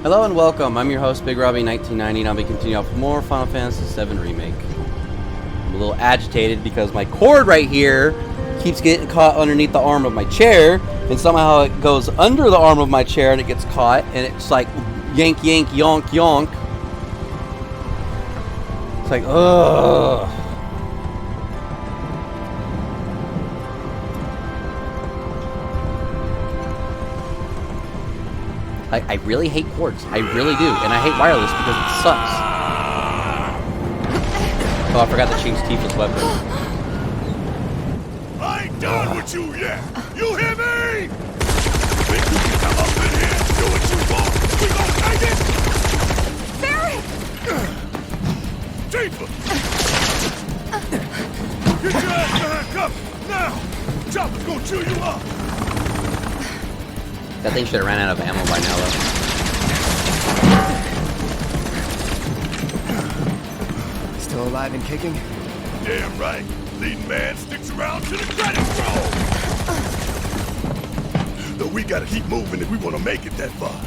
Hello and welcome. I'm your host, Big Robbie 1990, and I'll be continuing off with more Final Fantasy VII Remake. I'm a little agitated because my cord right here keeps getting caught underneath the arm of my chair, and somehow it goes under the arm of my chair and it gets caught, and it's like yank, yank, yonk, yonk. It's like, ugh. I really hate cords. I really do. And I hate wireless because it sucks. Oh, I forgot to change Tifa's weapon. I ain't done with you yet. You hear me? Think you can come up in here and do what you want? We gon' take it? Barry! Tifa! Get your ass behind cover! Now! Chopper's gonna chew you up! That thing should have ran out of ammo by now, though. Still alive and kicking? Damn right. Leading man sticks around to the credit roll. Though we gotta keep moving if we wanna make it that far.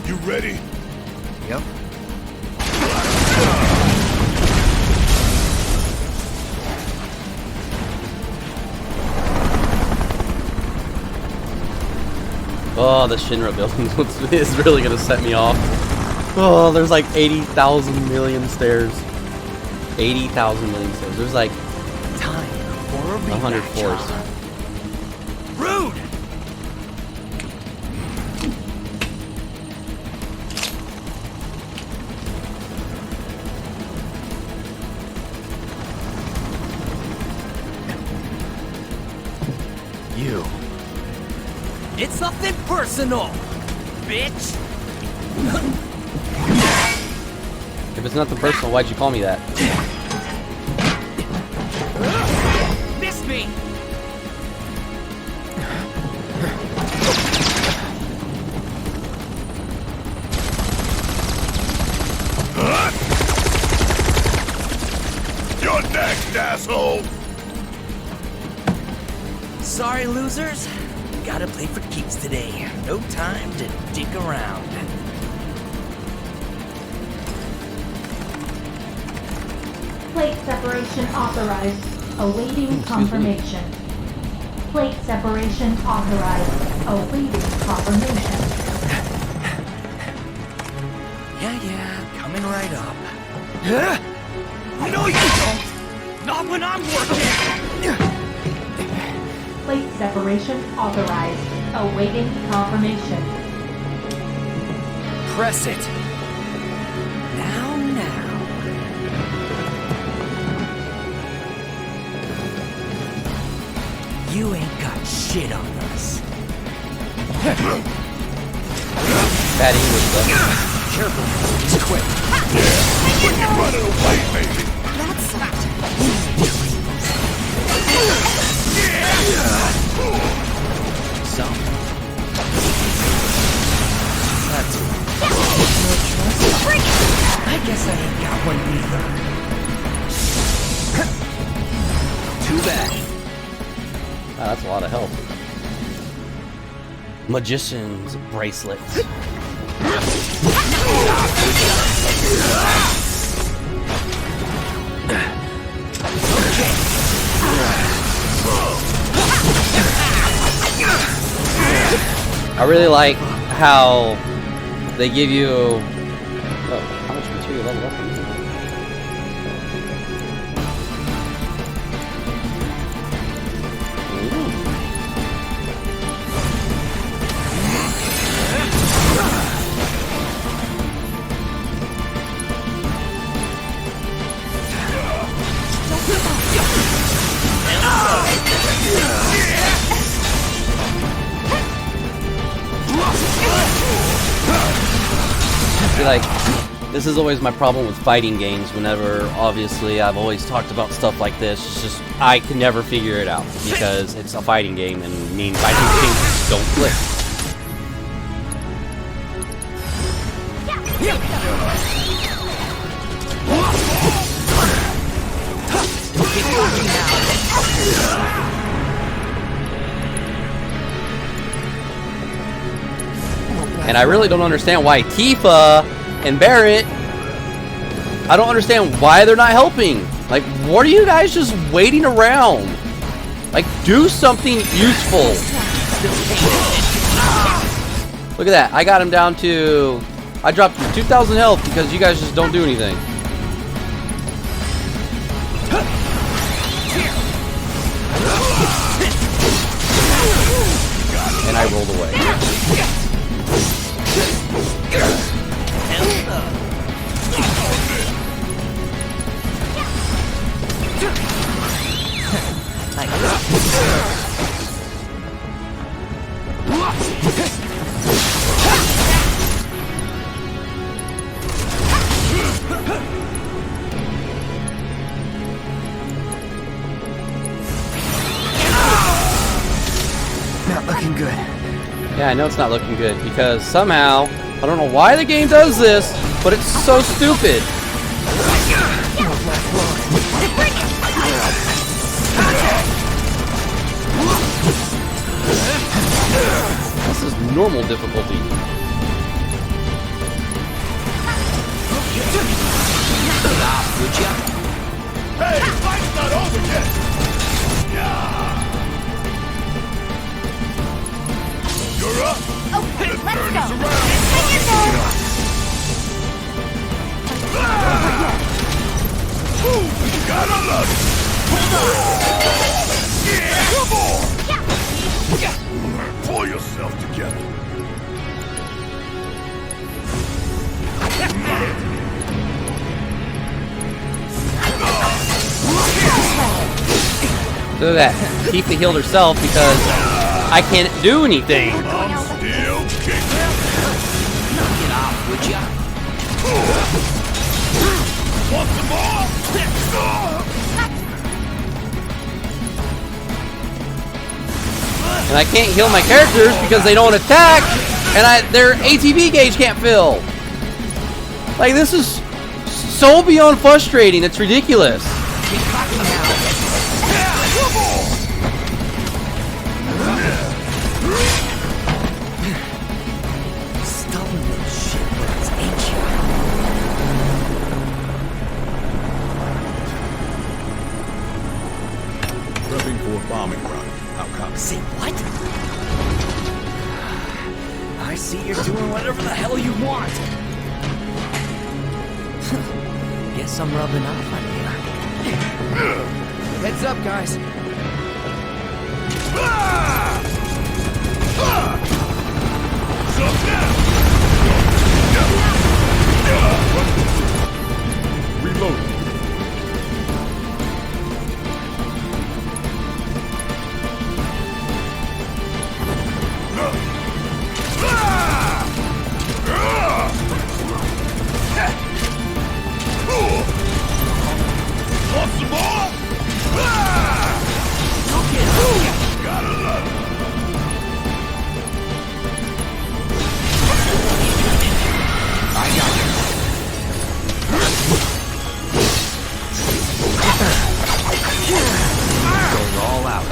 You ready? Yep. Oh, the Shinra building is really gonna set me off. Oh, there's like 80,000 million stairs. 80,000 million stairs. There's like Time for a 100 floors. Rude! You. It's nothing personal, bitch! If it's nothing personal, why'd you call me that? Miss me! You're next, asshole! Sorry, losers. Gotta play for keeps today. No time to dick around. Plate separation authorized. Awaiting confirmation. Plate separation authorized. Awaiting confirmation. Yeah, coming right up. No, you don't! Not when I'm working! Plate separation authorized. Awaiting confirmation. Press it. Now. You ain't got shit on us. Bad English stuff. Careful, he's quick. When you running away, baby! That sucked. So. That's no trust. I guess I ain't got one either. Too bad. Wow, that's a lot of help. Magician's bracelet. I really like how they give you. Oh, how much material level up? I feel like this is always my problem with fighting games. Whenever, obviously, I've always talked about stuff like this. It's just I can never figure it out because it's a fighting game, and mean fighting games don't click. And I really don't understand why Tifa and Barrett, I don't understand why they're not helping. Like, what are you guys just waiting around? Like, do something useful. Look at that. I got him down to... I dropped 2,000 health because you guys just don't do anything. And I rolled away. Not looking good. Yeah, I know it's not looking good because somehow, I don't know why the game does this, but it's so stupid. This is normal difficulty. Hey, fight's not over yet. You're up. Okay, Let's let's turn go. this around. Hang in there. Ooh, gotta love it. Yeah, come on. Pull yourself together. Look at that. Tifa healed herself because I can't do anything. I'm still kicking. Get off, would ya? Want some more? And I can't heal my characters because they don't attack, and their ATB gauge can't fill. Like, this is so beyond frustrating. It's ridiculous. Stolen those shitbirds, ain't you? Prepping for a bombing run. How copy? Say what? I see you're doing whatever the hell you want. Guess I'm rubbing off on you. Heads up, guys. Reloading. Want some more? Gotta love it. Going all out.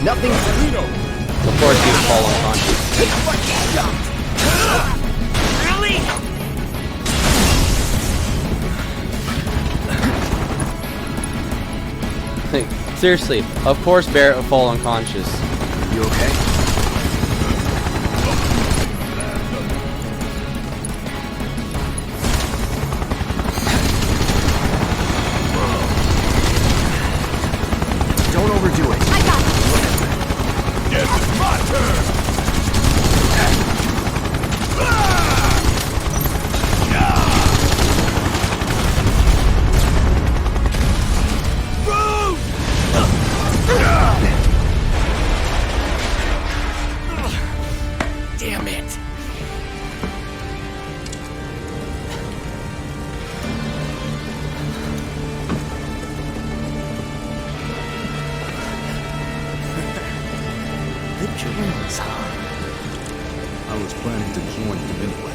Nothing. Of course, you fall unconscious. Really? Seriously, of course Barrett will fall unconscious. You okay? Don't overdo it. I got it. Guess it's my turn. planning to join him anyway.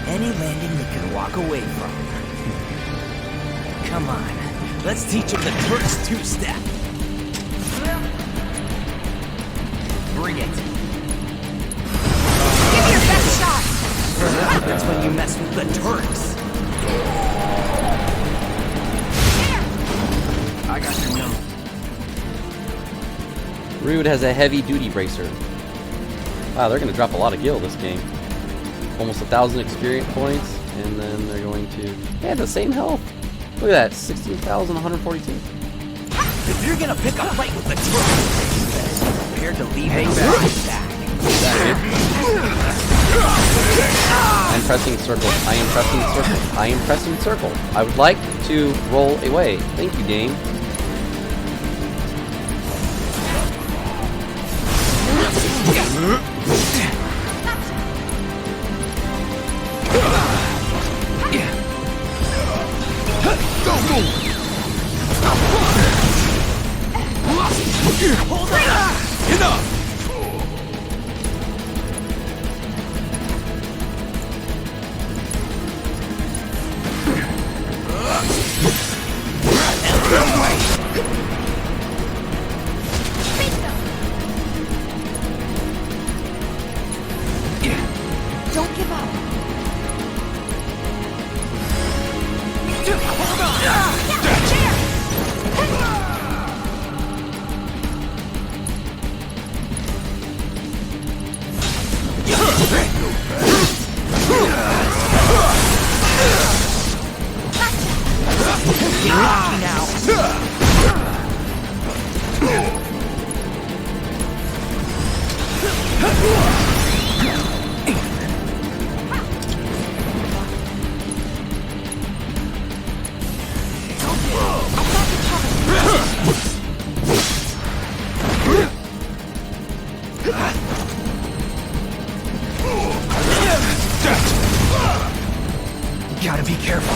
Any landing you can walk away from. Come on, let's teach him the Turks two-step. Bring it. Give me your best shot! That's when you mess with the Turks. I got your number. Rude has a heavy duty bracer. Wow, they're going to drop a lot of gil this game. Almost 1,000 experience points, and then they're going to... They have the same health. Look at that, 16,142. If you're gonna pick a fight with the Turks, prepare to leave a back. I'm pressing circle. I am pressing circle. I am pressing circle. I would like to roll away. Thank you, game. Hold on! Enough! Don't give up. Hold on! Get lucky now. Gotta be careful.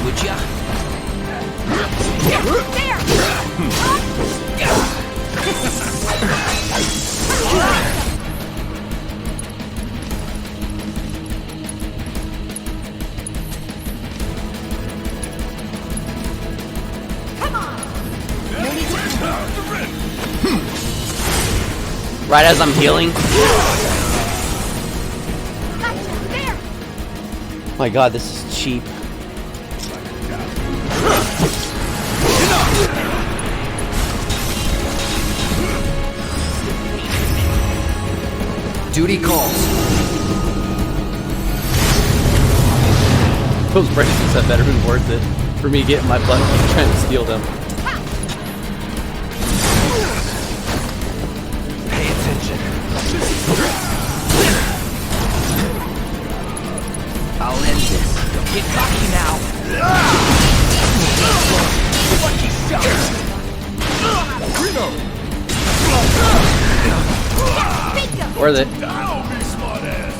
Would ya? Right as I'm healing. My god, this is cheap. Duty calls. Those bracelets have better been worth it for me getting my butt and trying to steal them. Pay attention. I'll end this. Get cocky now. Lucky shot. Where are they? I'll be smart ass.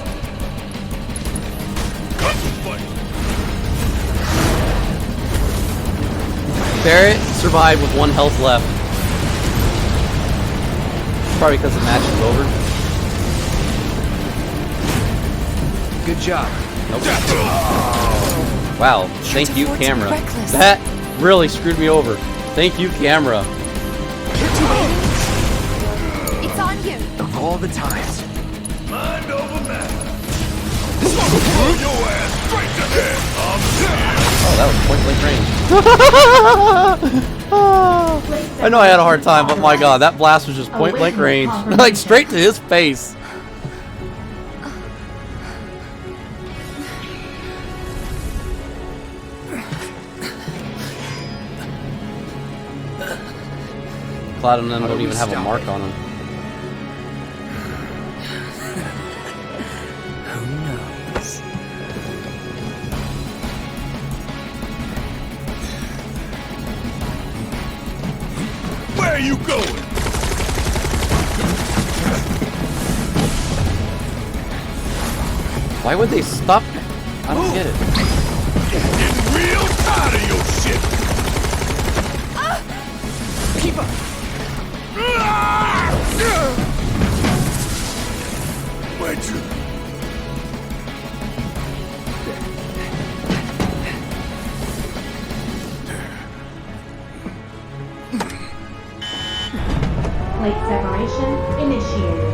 Barrett survived with 1 health left. Probably because the match is over. Good job. Nope. Wow. Thank you, Fortune camera. reckless. That really screwed me over. Thank you, camera. It's on you. Of all the times. Mind over matter. Throw your ass straight to hell. Oh, that was point blank range. I know I had a hard time, but my god, that blast was just point blank range. Like straight to his face. Cloud and them don't even have a mark on them. Who knows? Where are you going? Why would they stop? I don't get it. It's real Plate separation initiated.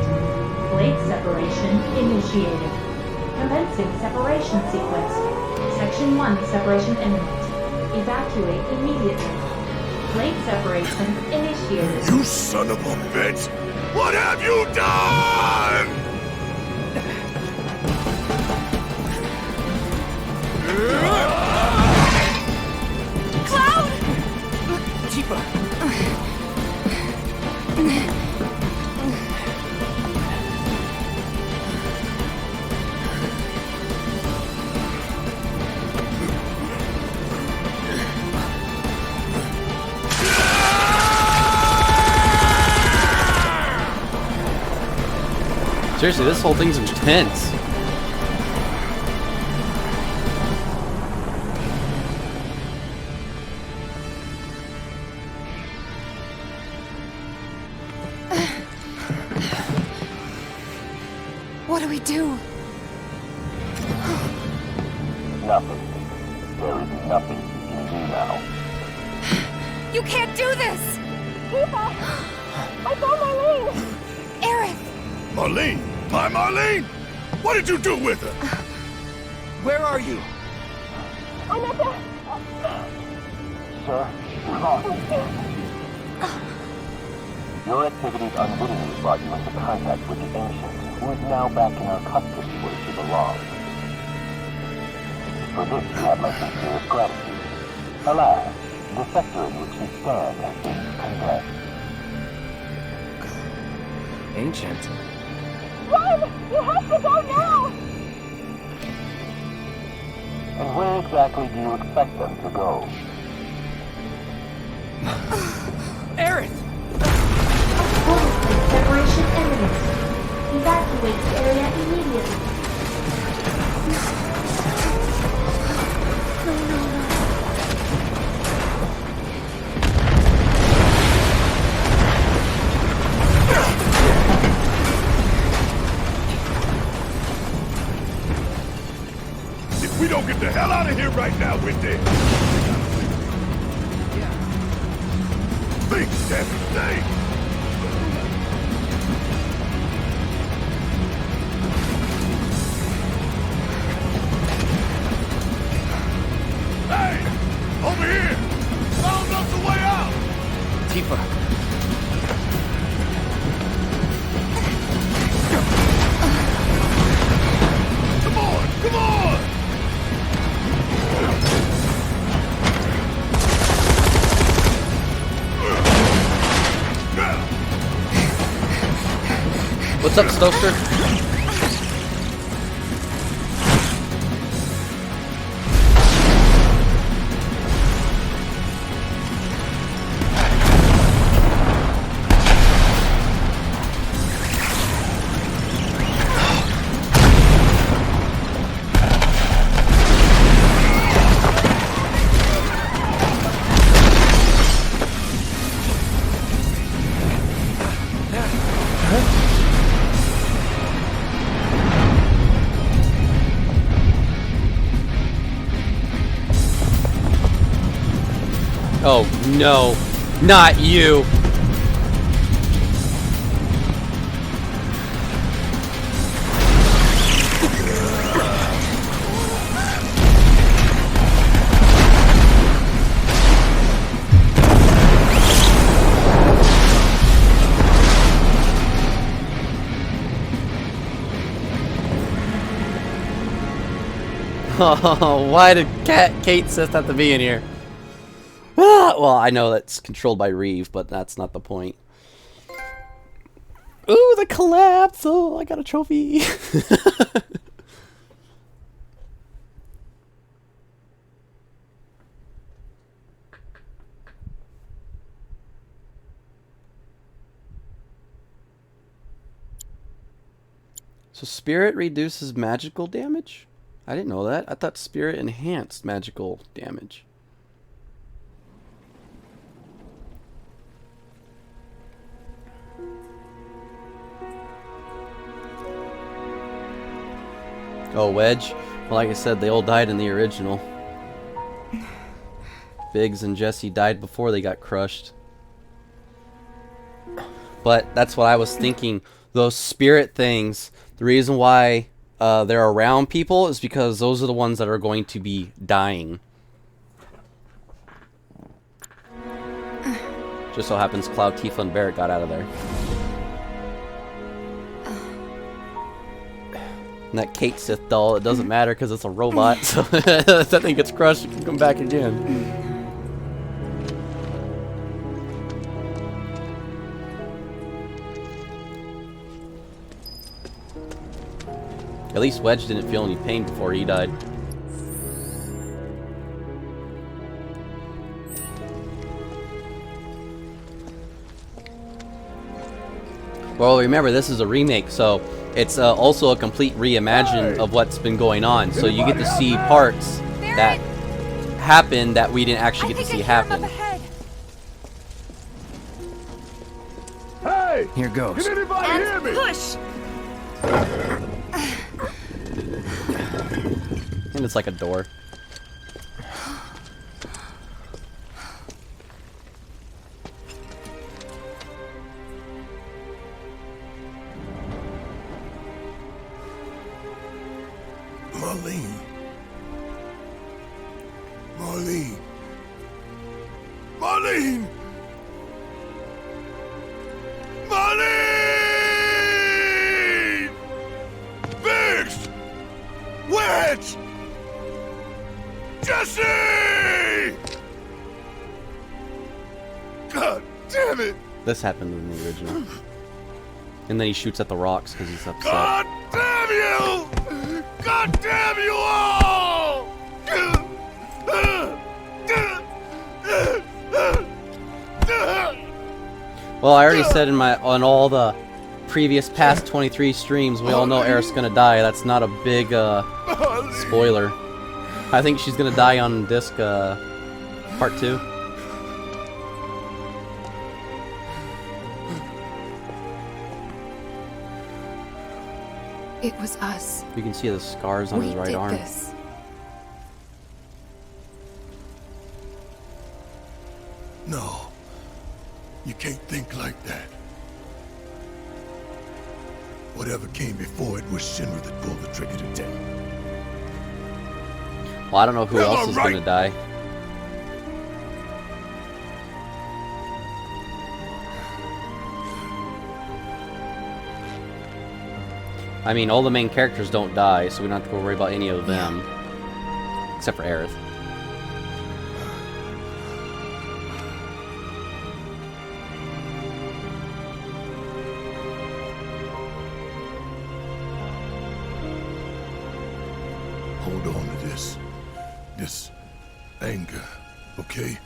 Plate separation initiated. Commencing separation sequence. Section 1 separation imminent. Evacuate immediately. Plate separation initiated. You son of a bitch! What have you done? Cloud! Tifa! Seriously, this whole thing's intense. What do we do? Nothing. There is nothing you can do now. You can't do this! Tifa! I saw Marlene! Aerith! Marlene? My Marlene? What did you do with her? Where are you? I'm at the... Sir, your activities unwittingly brought you into contact with the Ancient, who is now back in our custody where she belongs. For this, you have my sincerest gratitude. Alas, the sector in which you stand has been condemned. Ancient. Run! You have to go now! And where exactly do you expect them to go? Aerith! Total plate separation imminent. Evacuate the area immediately. If we don't get the hell out of here right now, we're dead. Think, damn it, think! Hey! Over here! Found us a way out! Tifa! Come on! Come on! What's up, Stoker? Oh no, not you! Oh, why did Kate Sith have to be in here? Ah, well, I know that's controlled by Reeve, but that's not the point. Ooh, the collapse! Oh, I got a trophy! So Spirit reduces magical damage? I didn't know that. I thought Spirit enhanced magical damage. Oh, Wedge. Well, like I said, they all died in the original. Biggs and Jesse died before they got crushed. But that's what I was thinking. Those spirit things, the reason why they're around people is because those are the ones that are going to be dying. Just so happens Cloud, Tifa, and Barrett got out of there. And that Kate Sith doll, it doesn't matter because it's a robot. So if that thing gets crushed, it can come back again. At least Wedge didn't feel any pain before he died. Well, remember, this is a remake, so it's also a complete reimagine of what's been going on. So you get to see parts that happen that we didn't actually get to see happen. Hey! Here goes. Can anybody hear me? Push! And it's like a door. Marlene. Marlene. Marlene! Marlene! Biggs! Wedge! Jesse! God damn it! This happened in the original. And then he shoots at the rocks because he's upset. God damn you! God damn you all! Well, I already said on all the previous past 23 streams, we all know Aerith's gonna die. That's not a big spoiler. I think she's gonna die on disc part 2. It was us. You can see the scars on We his right did arm. this. No. You can't think like that. Whatever came before it was Shinra that pulled the trigger today. Well, I don't know who Am I else is right? gonna die. I mean, all the main characters don't die, so we don't have to worry about any of them. Except for Aerith. Hold on to this anger, okay?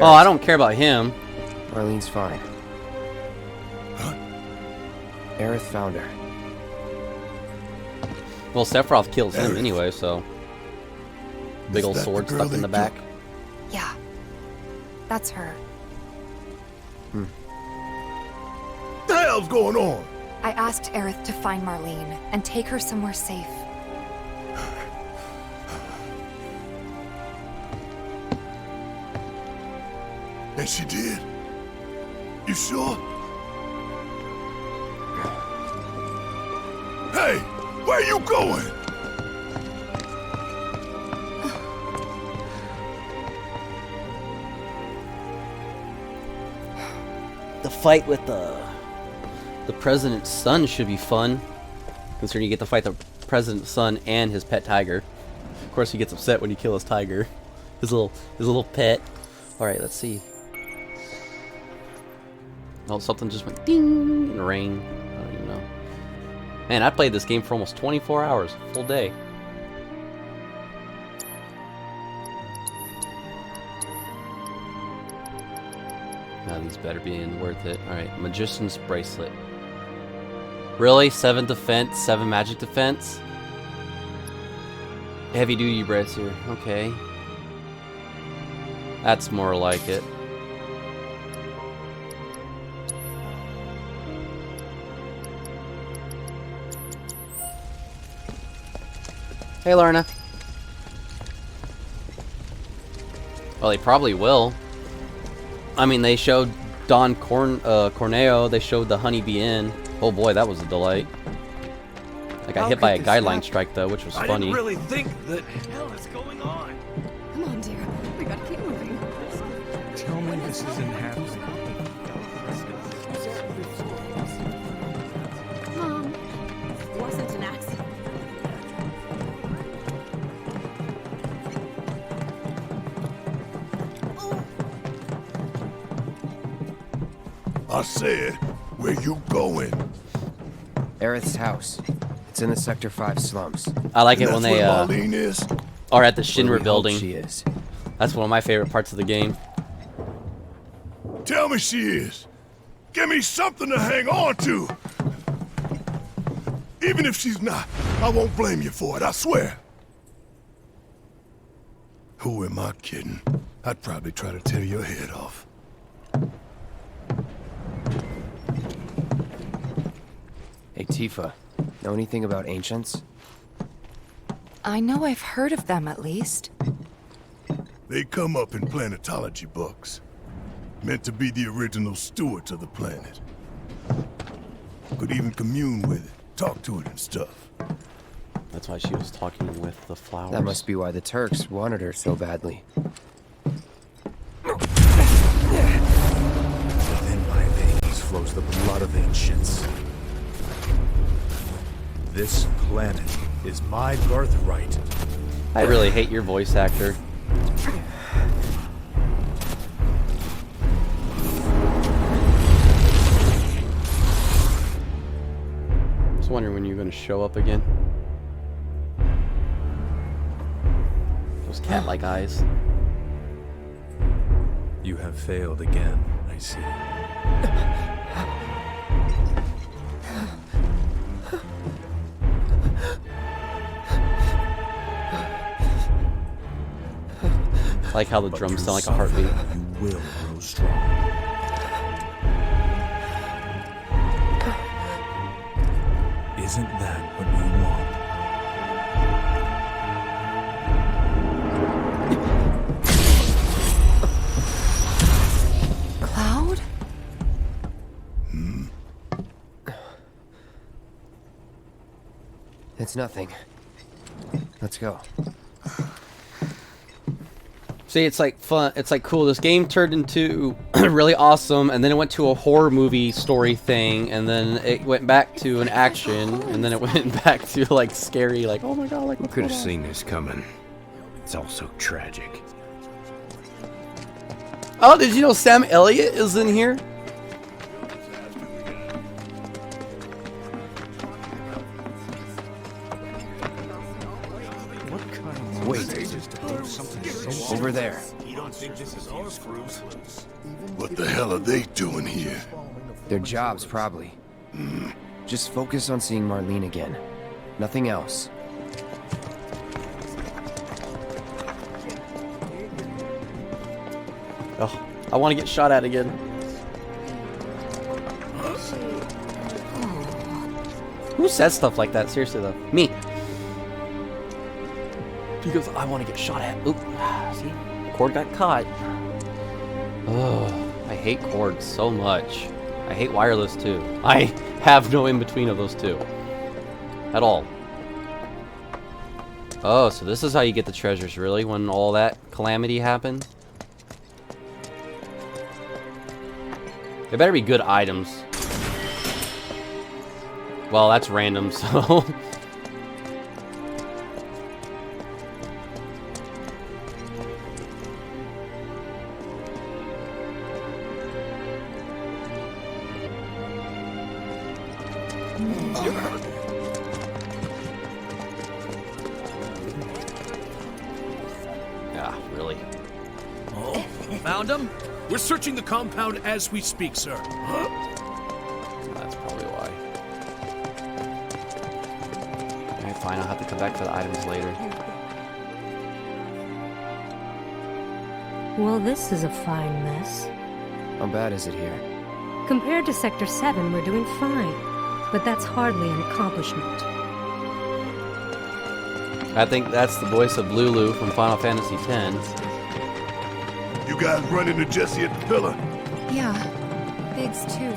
Oh, I don't care about him. Marlene's fine. Huh? Aerith found her. Well, Sephiroth kills him Aerith. anyway, so... Big Is old that the sword girl stuck in they the back. took? Yeah. That's her. What the hell's going on? I asked Aerith to find Marlene and take her somewhere safe. And she did? You sure? Hey, where you going? The fight with the president's son should be fun, considering you get to fight the president's son and his pet tiger. Of course, he gets upset when you kill his tiger, his little pet. All right, let's see. Oh, something just went ding in the rain. I don't even know. Man, I played this game for almost 24 hours, full day. Now these better be worth it. Alright, Magician's Bracelet. Really? 7 defense, 7 magic defense? Heavy duty bracer. Okay. That's more like it. Hey, Lorna. Well, they probably will. I mean, they showed Don Corneo. They showed the Honeybee Inn. Oh boy, that was a delight. I got hit by a guideline strike though, which was I funny. didn't really think that. What the hell is going on? Come on, dear. We gotta keep moving. Tell me this isn't happening. Mom, wasn't an accident. I said, where you going? Aerith's house. It's in the Sector 5 slums. I like it And when that's they where Marlene is? are at the Where we Shinra hope building. she is. That's one of my favorite parts of the game. Tell me she is. Give me something to hang on to. Even if she's not, I won't blame you for it, I swear. Who am I kidding? I'd probably try to tear your head off. Hey, Tifa. Know anything about ancients? I know I've heard of them at least. They come up in planetology books. Meant to be the original stewards of the planet. Could even commune with it, talk to it and stuff. That's why she was talking with the flowers. That must be why the Turks wanted her so badly. Within my veins flows the blood of ancients. This planet is my birthright. I really hate your voice actor. I was wondering when you're going to show up again. Those cat-like eyes. You have failed again, I see. I like how the But drums to sound like a suffer, heartbeat. You will grow strong. Isn't that what you want? Cloud? It's nothing. Let's go. See, it's like fun. It's like cool. This game turned into really awesome, and then it went to a horror movie story thing, and then it went back to an action, and then it went back to like scary, like oh my god, like what's Could have going on? seen this coming. It's all so tragic. Oh, did you know Sam Elliott is in here? Wait. Over there. What the hell are they doing here? Their jobs, probably. Just focus on seeing Marlene again. Nothing else. Oh, I want to get shot at again. Who says stuff like that? Seriously though, me. Because I want to get shot at. Oop, see, cord got caught. Oh, I hate cords so much. I hate wireless too. I have no in between of those two at all. Oh, so this is how you get the treasures, really? When all that calamity happened? They better be good items. Well, that's random, so... Ah, really? Oh, found him? We're searching the compound as we speak, sir. That's probably why. Alright, fine, I'll have to come back for the items later. Well, this is a fine mess. How bad is it here? Compared to Sector 7, we're doing fine. But that's hardly an accomplishment. I think that's the voice of Lulu from Final Fantasy X. You guys run into Jesse at the pillar? Yeah, Biggs too.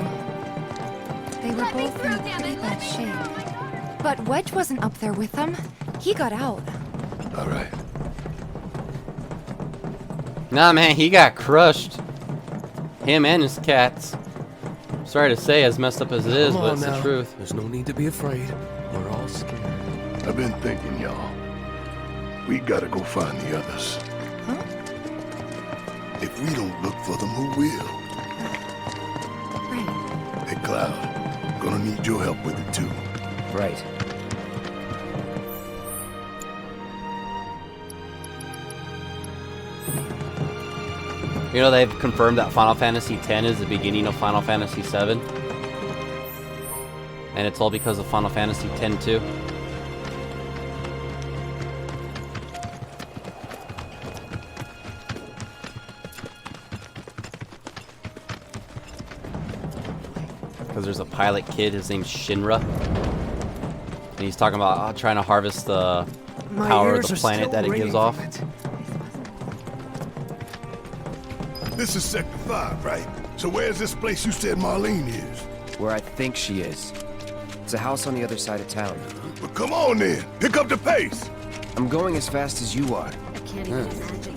They were both in pretty bad shape. But Wedge wasn't up there with them. He got out. All right. Nah, man, he got crushed. Him and his cats. Sorry to say, as messed up as it is, but it's the truth. There's no need to be afraid. We're all scared. I've been thinking, y'all. We gotta go find the others. Huh? If we don't look for them, who will? Right. Hey, Cloud, gonna need your help with it, too. Right. You know, they've confirmed that Final Fantasy X is the beginning of Final Fantasy VII. And it's all because of Final Fantasy X too. Because there's a pilot kid, his name's Shinra. And he's talking about trying to harvest the power of the planet that it gives off. This is Sector 5, right? So where's this place you said Marlene is? Where I think she is. It's a house on the other side of town. Well, come on then. Pick up the pace. I'm going as fast as you are. I can't even imagine.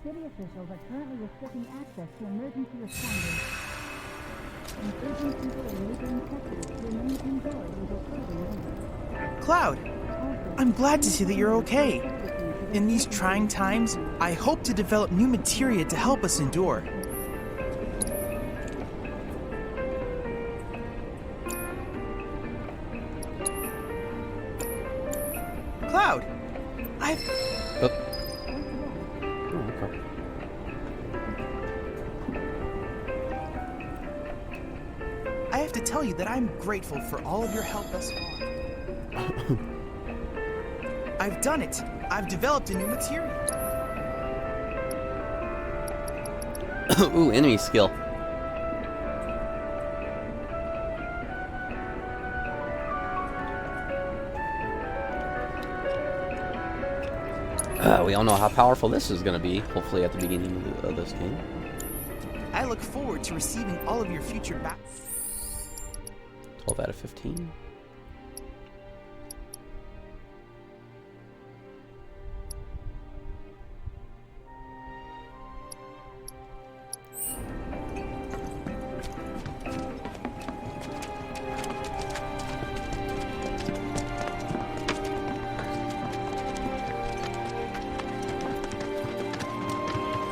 City officials are currently restricting access to emergency responders. Encouraging people in neighboring sectors to remain indoors until further notice. Cloud, I'm glad to see that you're okay. In these trying times, I hope to develop new materia to help us endure. Cloud, I've... I have to tell you that I'm grateful for all of your help thus far. I've done it. I've developed a new material. Ooh, enemy skill. We all know how powerful this is going to be, hopefully at the beginning of this game. I look forward to receiving all of your future back. 12 out of 15.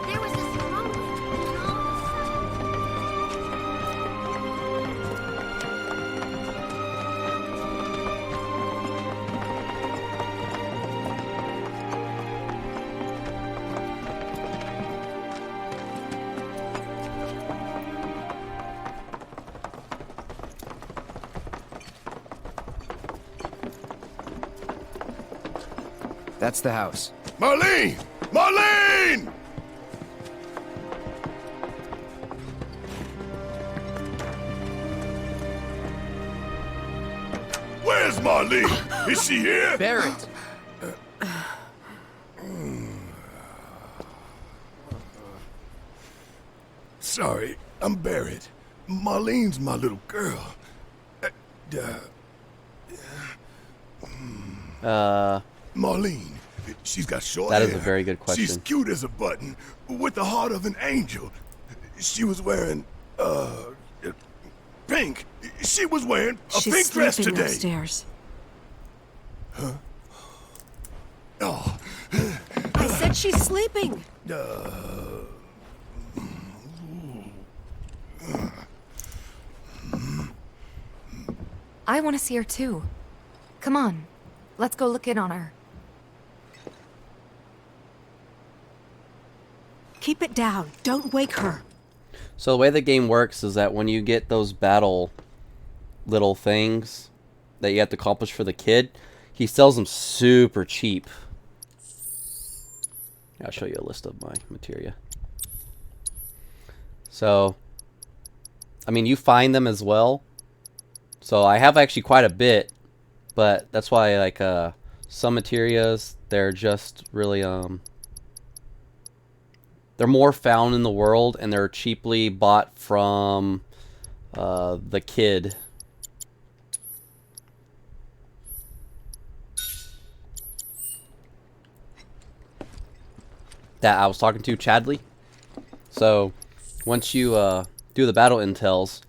There was this rumbling, and all of a sudden... That's the house. Marlene! Marlene! Where's Marlene? Is she here? Barrett! Sorry, I'm Barrett. Marlene's my little girl. Marlene, she's got short hair. That is a very good question. She's cute as a button, with the heart of an angel. She was wearing, pink. She was wearing a pink dress today. Upstairs. Huh? Oh. I said she's sleeping. I want to see her too. Come on, let's go look in on her. Keep it down. Don't wake her. So the way the game works is that when you get those battle little things, that you have to accomplish for the kid, he sells them super cheap. I'll show you a list of my materia. So, I mean, you find them as well. So I have actually quite a bit, but that's why like some materias, they're just really they're more found in the world, and they're cheaply bought from the kid. That I was talking to, Chadley. So once you do the battle intels,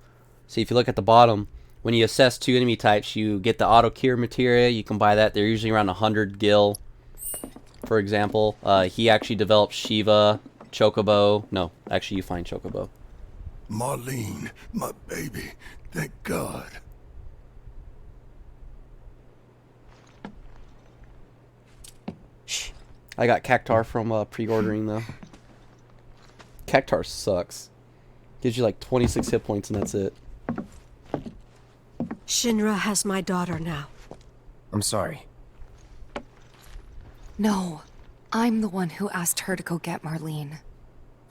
see if you look at the bottom, when you assess 2 enemy types, you get the auto cure materia. You can buy that. They're usually around 100 gil. For example, he actually developed Shiva, Chocobo. No, actually you find Chocobo. Marlene, my baby. Thank God. Shh. I got Cactar from pre-ordering though. Cactar sucks. Gives you like 26 hit points and that's it. Shinra has my daughter now. I'm sorry. No, I'm the one who asked her to go get Marlene.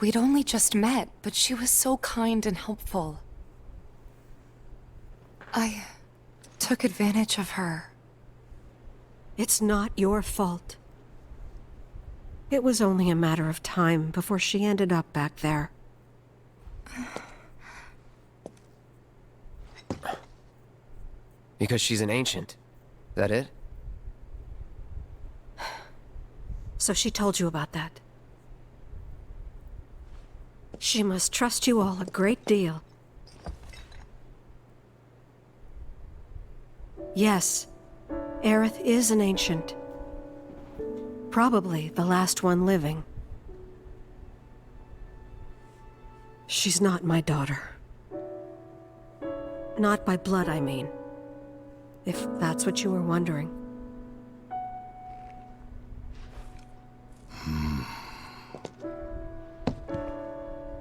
We'd only just met, but she was so kind and helpful. I took advantage of her. It's not your fault. It was only a matter of time before she ended up back there. Because she's an ancient. That it? So she told you about that. She must trust you all a great deal. Yes, Aerith is an ancient. Probably the last one living. She's not my daughter. Not by blood, I mean. If that's what you were wondering.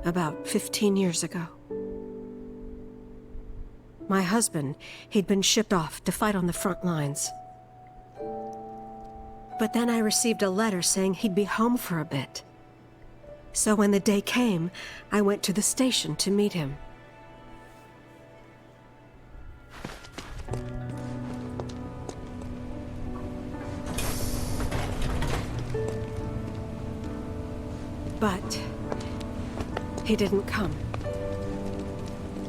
About 15 years ago. My husband, he'd been shipped off to fight on the front lines. But then I received a letter saying he'd be home for a bit. So when the day came, I went to the station to meet him. But he didn't come.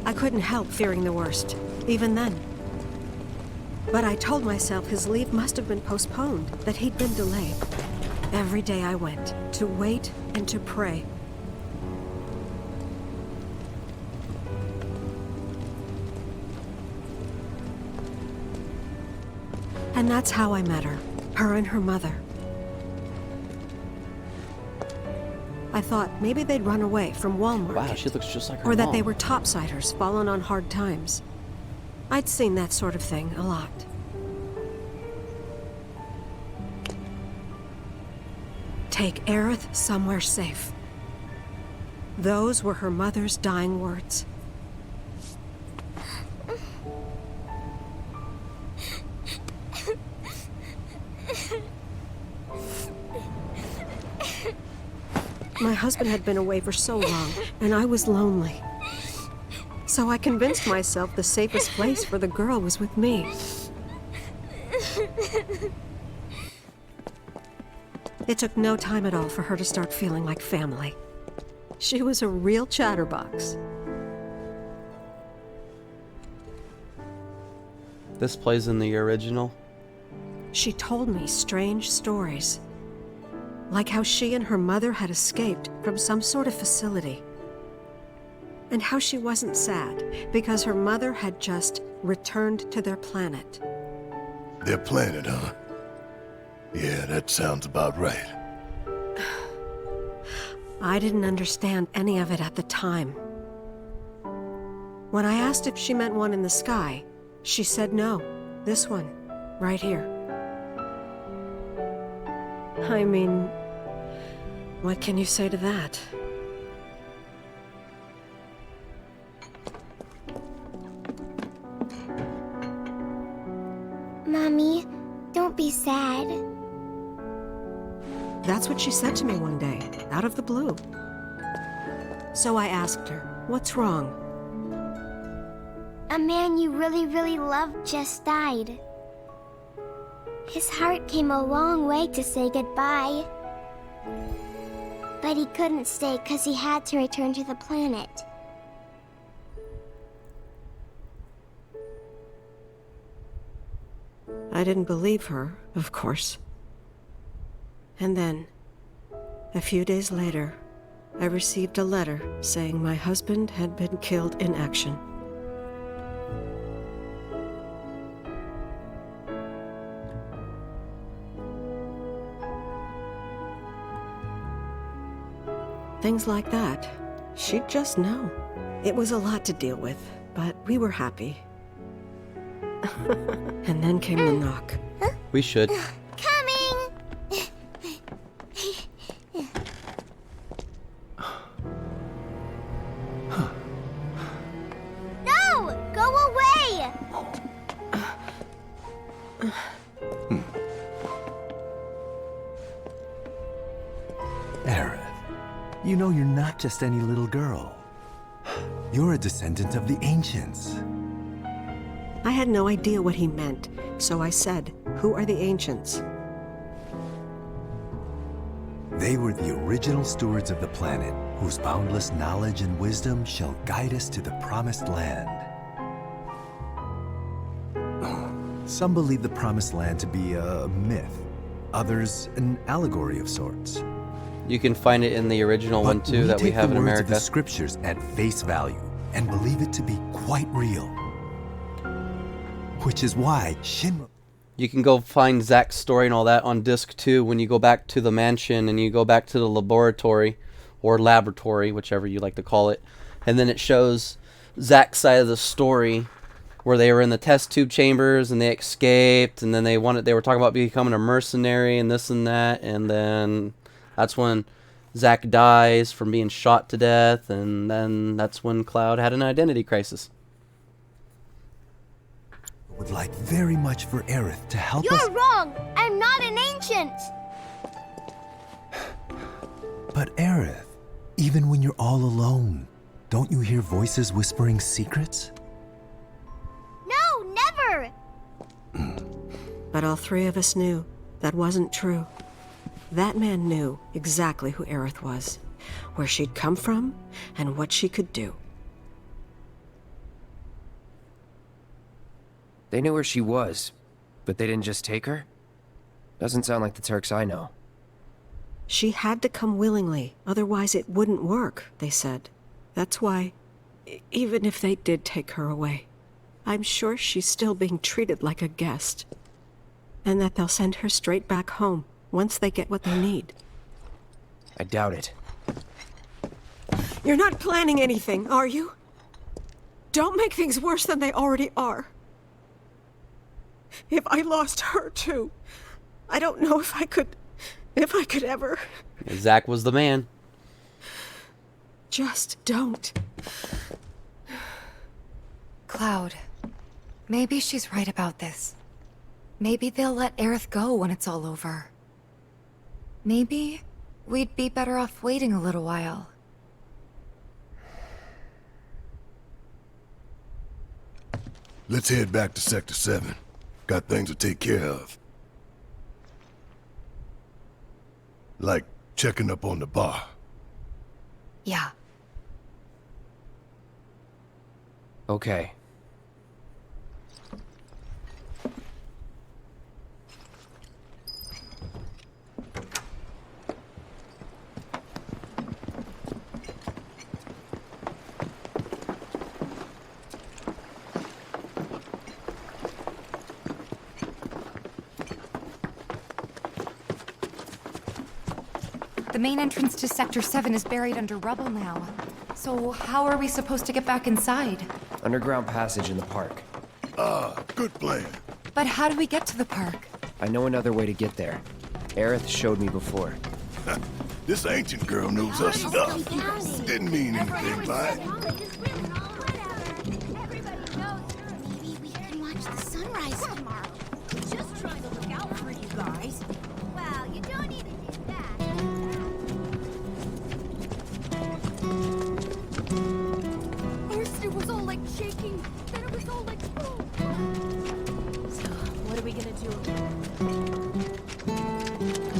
I couldn't help fearing the worst, even then. But I told myself his leave must have been postponed, that he'd been delayed. Every day I went, to wait and to pray. And that's how I met her and her mother. I thought maybe they'd run away from Walmart. Wow, she looks just like her Or that mom. they were topsiders, fallen on hard times. I'd seen that sort of thing a lot. Take Aerith somewhere safe. Those were her mother's dying words. My husband had been away for so long, and I was lonely. So I convinced myself the safest place for the girl was with me. It took no time at all for her to start feeling like family. She was a real chatterbox. This plays in the original. She told me strange stories. Like how she and her mother had escaped from some sort of facility. And how she wasn't sad because her mother had just returned to their planet. Their planet, huh? Yeah, that sounds about right. I didn't understand any of it at the time. When I asked if she meant one in the sky, she said no. This one, right here. I mean, what can you say to that? Mommy, don't be sad. That's what she said to me one day, out of the blue. So I asked her, what's wrong? A man you really, really loved just died. His heart came a long way to say goodbye. But he couldn't stay because he had to return to the planet. I didn't believe her, of course. And then, a few days later, I received a letter saying my husband had been killed in action. Things like that. She'd just know. It was a lot to deal with, but we were happy. And then came the knock. We should. Coming! No! Go away! Aerith, you know you're not just any little girl. You're a descendant of the ancients. I had no idea what he meant, so I said, "Who are the ancients?" They were the original stewards of the planet, whose boundless knowledge and wisdom shall guide us to the promised land. Some believe the promised land to be a myth, others an allegory of sorts. You can find it in the original one too that we have in take the words of America. the scriptures at face value and believe it to be quite real. Which is why Shinra... You can go find Zack's story and all that on disc 2 when you go back to the mansion and you go back to the laboratory, or laboratory, whichever you like to call it. And then it shows Zack's side of the story where they were in the test tube chambers and they escaped, and then they were talking about becoming a mercenary and this and that, and then that's when Zack dies from being shot to death, and then that's when Cloud had an identity crisis. Would like very much for Aerith to help us... You're wrong! I'm not an ancient! But Aerith, even when you're all alone, don't you hear voices whispering secrets? No, never! But all three of us knew that wasn't true. That man knew exactly who Aerith was, where she'd come from, and what she could do. They knew where she was, but they didn't just take her? Doesn't sound like the Turks I know. She had to come willingly, otherwise it wouldn't work, they said. That's why, even if they did take her away, I'm sure she's still being treated like a guest. And that they'll send her straight back home once they get what they need. I doubt it. You're not planning anything, are you? Don't make things worse than they already are. If I lost her too, I don't know if I could ever. Zack was the man. Just don't. Cloud, maybe she's right about this. Maybe they'll let Aerith go when it's all over. Maybe we'd be better off waiting a little while. Let's head back to Sector 7. Got things to take care of. Like checking up on the bar. Yeah. Okay. The main entrance to Sector 7 is buried under rubble now. So how are we supposed to get back inside? Underground passage in the park. Ah, good plan. But how do we get to the park? I know another way to get there. Aerith showed me before. This ancient girl knows her stuff. Didn't mean anything by it. Maybe we can watch the sunrise tomorrow.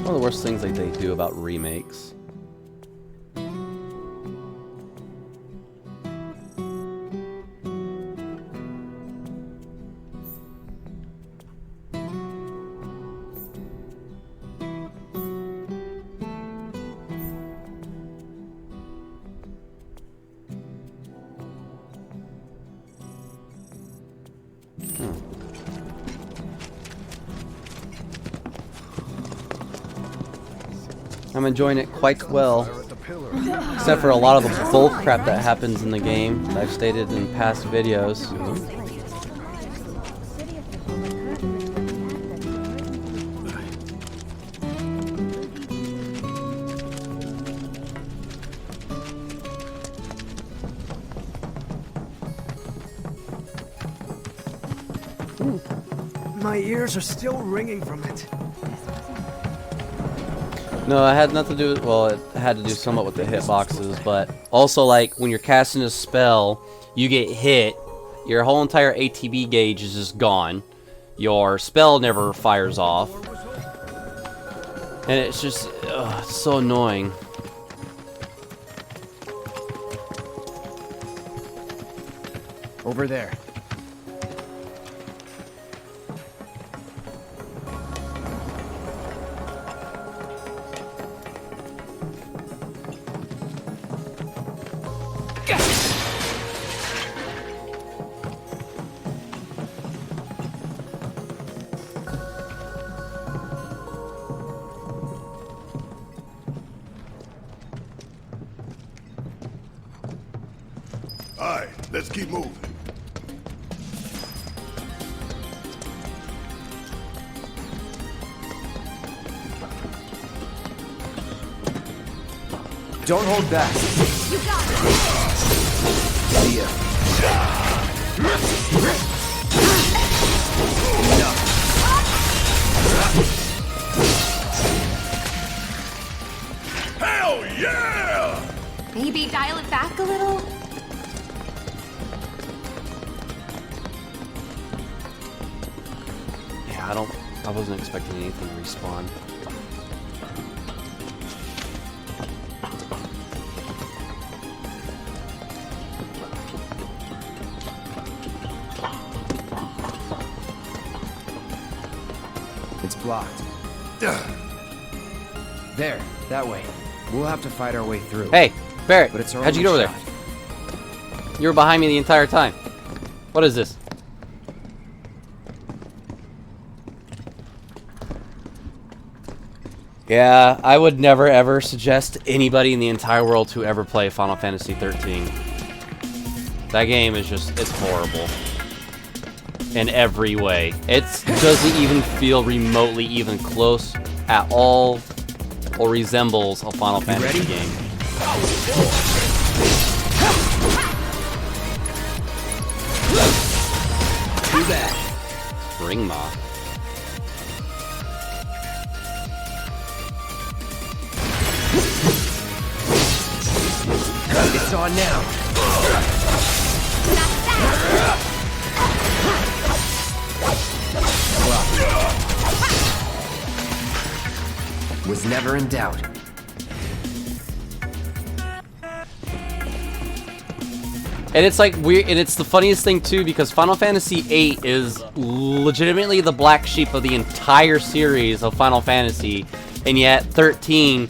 One of the worst things like they do about remakes. I'm enjoying it quite well, except for a lot of the bull crap that happens in the game that I've stated in past videos. My ears are still ringing from it. No, it had nothing to do with, well, it had to do somewhat with the hitboxes, but also, like, when you're casting a spell, you get hit, your whole entire ATB gauge is just gone, your spell never fires off, and it's just, it's so annoying. Over there. Alright, let's keep moving. Don't hold back. You got it. See ya. Hell yeah! Maybe dial it back a little? Yeah, I wasn't expecting anything to respawn. It's blocked. There, that way. We'll have to fight our way through. Hey, Barrett, But it's our how'd you get over only there? shot. You were behind me the entire time. What is this? Yeah, I would never ever suggest anybody in the entire world to ever play Final Fantasy 13. That game is just, it's horrible. In every way. It doesn't even feel remotely even close at all or resembles a Final Fantasy game. Do that. Ring Ma. It's on now. Was never in doubt. And it's like weird, and it's the funniest thing too because Final Fantasy VIII is legitimately the black sheep of the entire series of Final Fantasy, and yet 13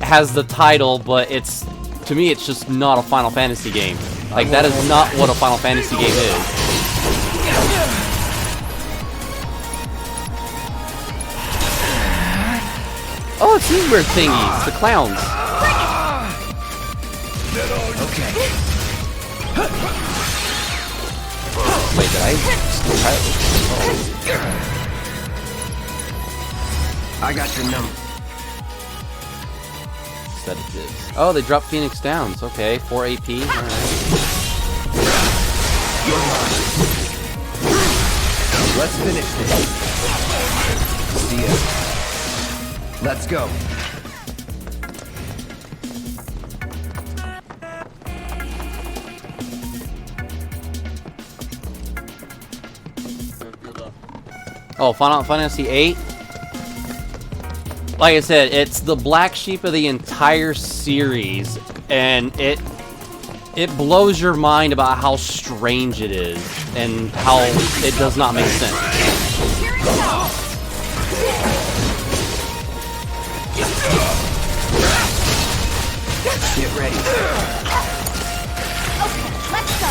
has the title, but it's, to me, it's just not a Final Fantasy game. Like, that is not what a Final Fantasy game is. Oh, it's these weird thingies, the clowns. Okay. Wait, did I? I got your number. That it is. Oh, they dropped Phoenix Downs. Okay, 4 AP. Alright. Let's finish this. See ya. Let's go. Oh, Final Fantasy VIII? like I said, it's the black sheep of the entire series, and it blows your mind about how strange it is and how it does not make sense. Get ready. Okay, let's go.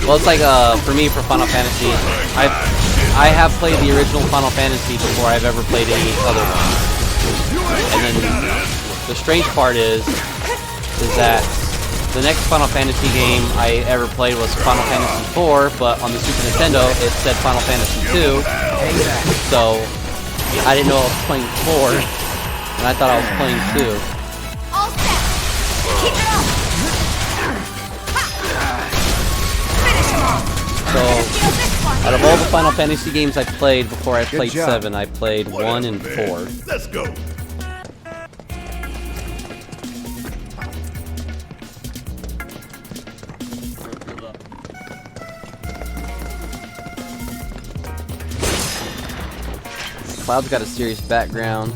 Well, it's like for me, for Final Fantasy, I have played the original Final Fantasy before I've ever played any other one. And then the strange part is that the next Final Fantasy game I ever played was Final Fantasy 4, but on the Super Nintendo it said Final Fantasy 2. So I didn't know I was playing 4, and I thought I was playing 2. All set. Keep it up. Finish him off. So, out of all the Final Fantasy games I played before I played 7, I played 1 and 4. Let's go. Cloud's got a serious background.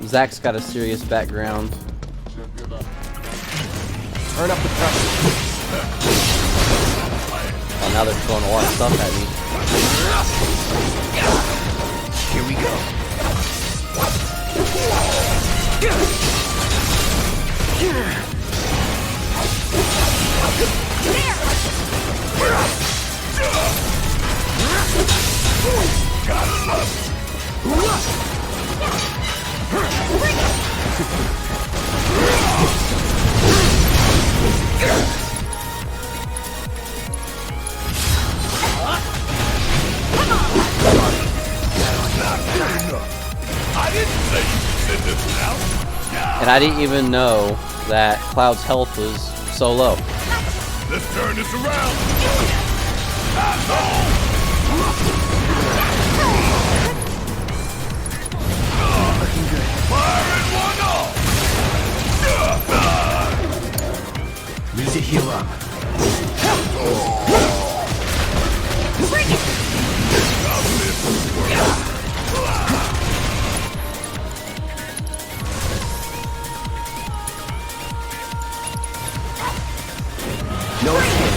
Zach's got a serious background. Turn up the pressure. Oh, now they're throwing a lot of stuff at me. Here we go. And I didn't even know that Cloud's health was so low. Let's turn this around. Looking good. Fire in one off. Need to heal up. Bring it. No escape.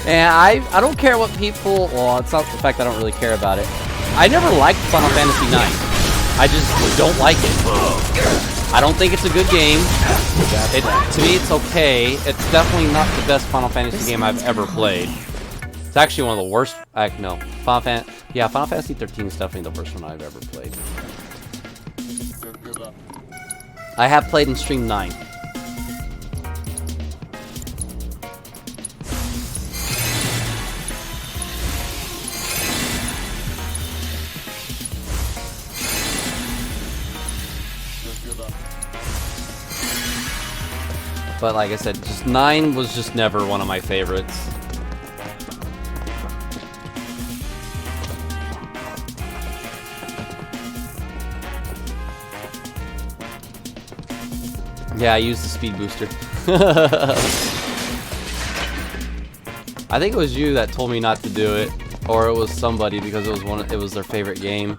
And I don't care what people, well, it's not the fact that I don't really care about it. I never liked Final Fantasy IX. I just don't like it. I don't think it's a good game. To me, it's okay. It's definitely not the best Final Fantasy game I've ever played. It's actually one of the worst. No, Final Fantasy 13 is definitely the worst one I've ever played. I have played and streamed 9. But like I said, just 9 was just never one of my favorites. Yeah, I used the speed booster. I think it was you that told me not to do it, or it was somebody because it was their favorite game.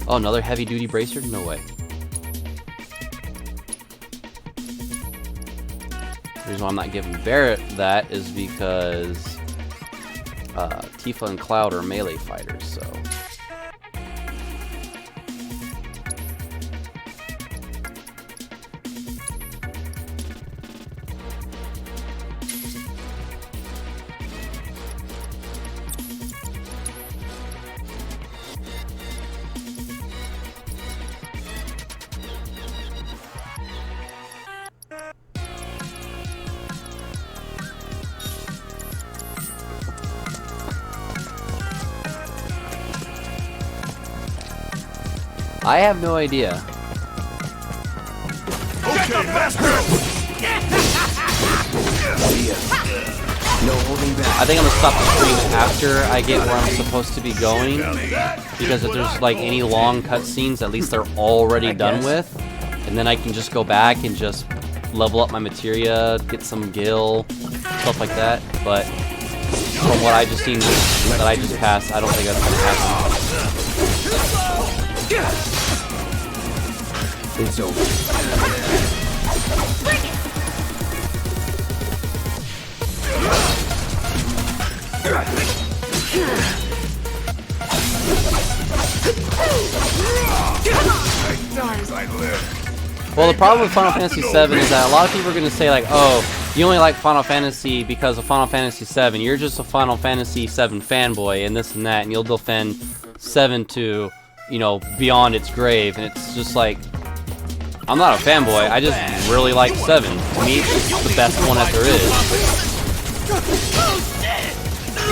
Oh, another heavy duty bracer? No way. The reason why I'm not giving Barrett that is because Tifa and Cloud are melee fighters, so. I have no idea. Okay, let's go. No holding back. I think I'm gonna stop the stream after I get where I'm supposed to be going, because if there's like any long cutscenes, at least they're already done with, and then I can just go back and just level up my materia, get some gil, stuff like that. But from what I just seen that I just passed, I don't think that's gonna happen. It's over. Well, the problem with Final Fantasy VII is that a lot of people are going to say like, oh, you only like Final Fantasy because of Final Fantasy VII. You're just a Final Fantasy VII fanboy and this and that, and you'll defend 7 to, you know, beyond its grave. And it's just like, I'm not a fanboy. I just really like 7. To me, it's the best one that there is.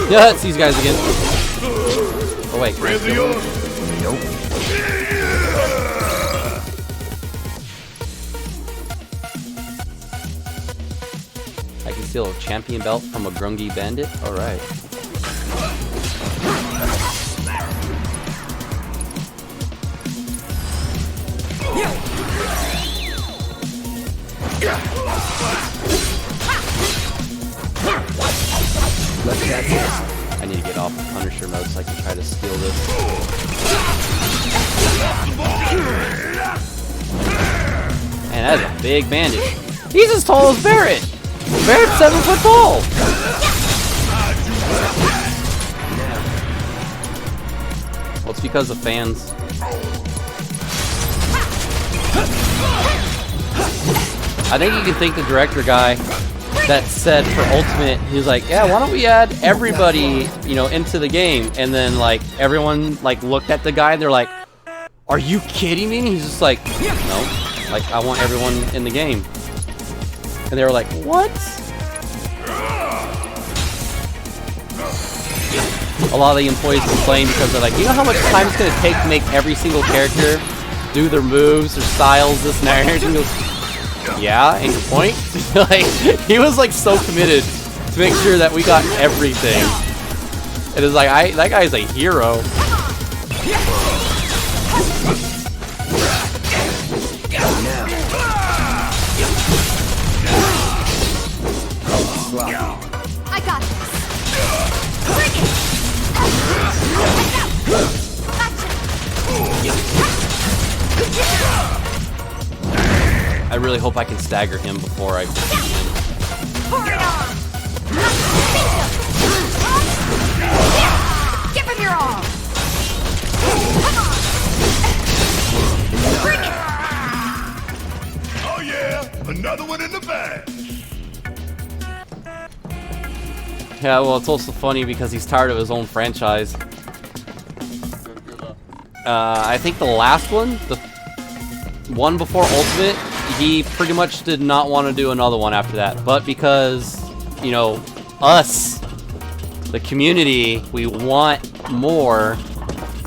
Yeah, it's these guys again. Oh wait. Nope. I can steal a champion belt from a grungy bandit? Alright. I need to get off Punisher mode so I can try to steal this. Man, that is a big bandit. He's as tall as Barret! Barret's 7 foot tall! Well, it's because of fans. I think you can thank the director guy that said for Ultimate, he was like, yeah, why don't we add everybody, you know, into the game? And then, like, everyone, like, looked at the guy and they're like, are you kidding me? And he's just like, no, like, I want everyone in the game. And they were like, what? A lot of the employees complain because they're like, you know how much time it's going to take to make every single character do their moves, their styles, this and that? And he goes, yeah, and your point? Like, he was like so committed to make sure that we got everything. It is like, that guy's a hero. I got this. Bring it. I really hope I can stagger him before I defeat him. Give him your all. Come on. Bring it. Oh yeah, another one in the bag. Yeah, well, it's also funny because he's tired of his own franchise. I think the last one, the one before Ultimate, he pretty much did not want to do another one after that. But because, you know, us, the community, we want more,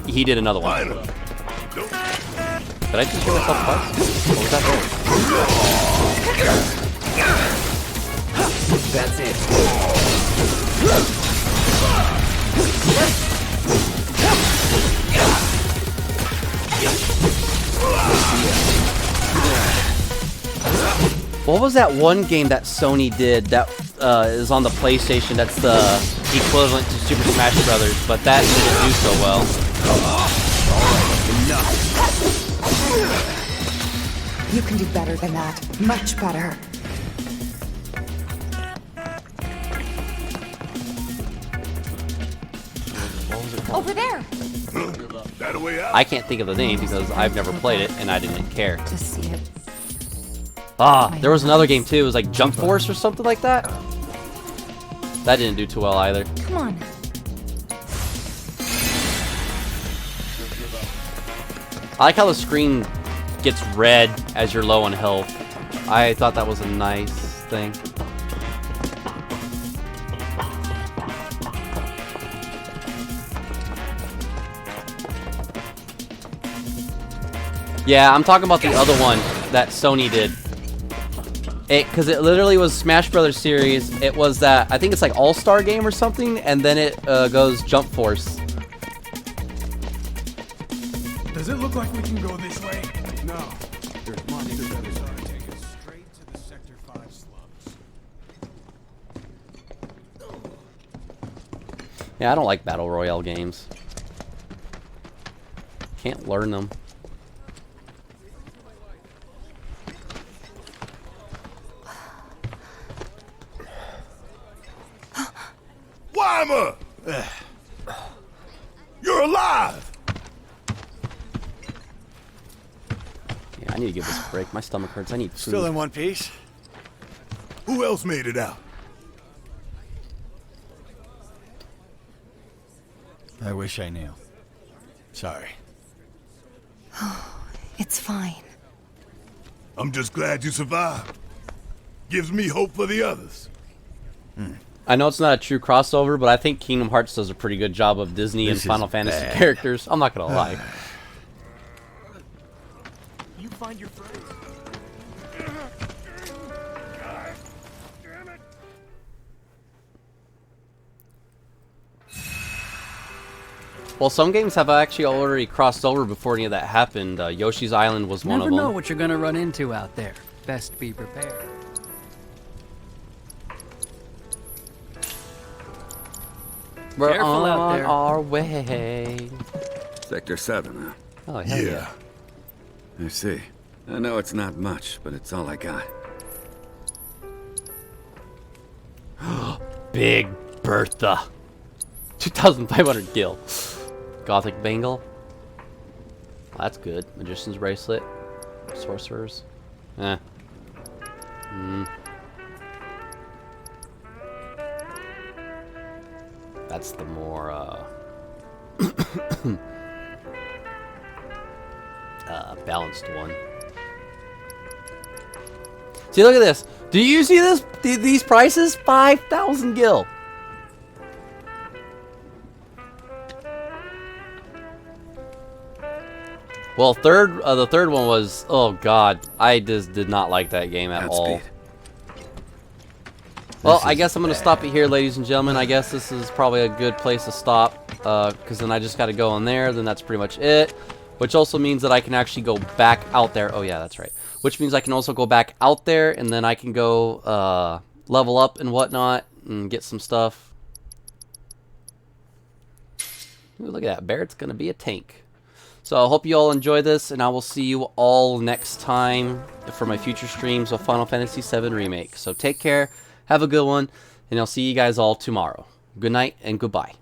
he did another one. Did I just hear myself twice? What was that there? That's it. What was that one game that Sony did that is on the PlayStation that's the equivalent to Super Smash Brothers, but that didn't do so well? You can do better than that. Much better. Over there. That way out. I can't think of the name because I've never played it and I didn't care. To see it. Ah, there was another game too. It was like Jump Force or something like that. That didn't do too well either. Come on. I like how the screen gets red as you're low on health. I thought that was a nice thing. Yeah, I'm talking about the other one that Sony did. Because it literally was Smash Brothers series. It was that, I think it's like All-Star game or something, and then it goes Jump Force. Does it look like we can go this way? No. There's monsters everywhere. Take us straight to the Sector 5 slums. Yeah, I don't like Battle Royale games. Can't learn them. Weimer! You're alive! Yeah, I need to give this a break. My stomach hurts. I need food. Still in one piece? Who else made it out? I wish I knew. Sorry. It's fine. I'm just glad you survived. Gives me hope for the others. I know it's not a true crossover, but I think Kingdom Hearts does a pretty good job of Disney and Final Fantasy characters. I'm not gonna lie. You find your friends. Well, some games have actually already crossed over before any of that happened. Yoshi's Island was one of them. Never know what you're gonna run into out there. Best be prepared. We're Careful on out there. our way. Sector 7, huh? Oh, hell yeah. I see. I know it's not much, but it's all I got. Big Bertha. 2,500 gil. Gothic Bangle. That's good. Magician's Bracelet. Sorcerers. Eh. That's the more, balanced one. See, look at this. Do you see this? These prices? 5,000 gil. Well, the third one was, oh god, I just did not like that game at all. Well, I guess I'm gonna stop it here, ladies and gentlemen. I guess this is probably a good place to stop, because then I just got to go in there. Then that's pretty much it. Which also means that I can actually go back out there. Oh yeah, that's right. Which means I can also go back out there, and then I can go level up and whatnot and get some stuff. Ooh, look at that, Barrett's gonna be a tank. So I hope you all enjoy this, and I will see you all next time for my future streams of Final Fantasy VII Remake. So take care, have a good one, and I'll see you guys all tomorrow. Good night and goodbye.